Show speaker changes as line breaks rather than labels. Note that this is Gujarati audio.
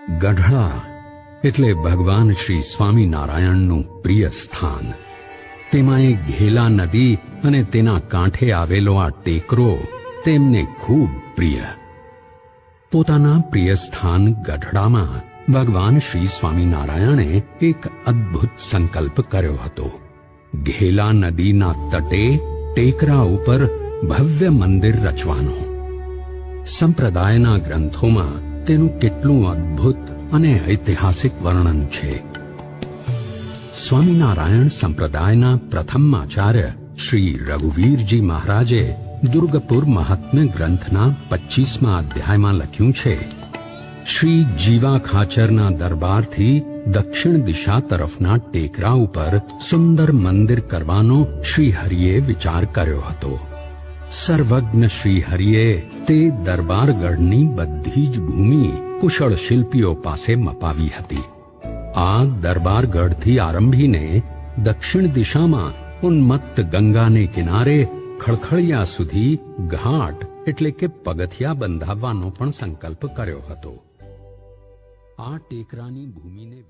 ગઢડા એટલે ભગવાન શ્રી સ્વામિનારાયણનું પ્રિય સ્થાન. તેમાં એક ઘેલા નદી અને તેના કાંઠે આવેલો આ ટેકરો તેમને ખૂબ પ્રિય. પોતાના પ્રિય સ્થાન ગઢડામાં ભગવાન શ્રી સ્વામિનારાયણે એક અદ્ભુત સંકલ્પ કર્યો હતો. ઘેલા નદીના તટે ટેકરા ઉપર ભવ્ય મંદિર રચવાનો. સંપ્રદાયના ગ્રંથોમાં તેનું કેટલું અદ્ભુત અને ઐતિહાસિક વર્ણન છે. સ્વામિનારાયણ સંપ્રદાયના પ્રથમ આચાર્ય શ્રી રઘુવીરજી મહારાજે દુર્ગપુર મહાત્મ્ય ગ્રંથના 25મા અધ્યાયમાં લખ્યું છે, શ્રી જીવા ખાચરના દરબારથી દક્ષિણ દિશા તરફના ટેકરા ઉપર સુંદર મંદિર કરવાનો શ્રી હરિએ વિચાર કર્યો હતો. સર્વજ્ઞ શ્રી હરિએ તે દરબારગઢની બધી જ ભૂમિ કુશળ શિલ્પીઓ પાસે મપાવી હતી. આ દરબારગઢથી આરંભીને દક્ષિણ દિશામાં ઉન્મત્ત ગંગાને કિનારે ખળખળિયા સુધી ઘાટ એટલે કે પગથિયા બંધાવવાનો પણ સંકલ્પ કર્યો હતો. આ ટેકરાની ભૂમિને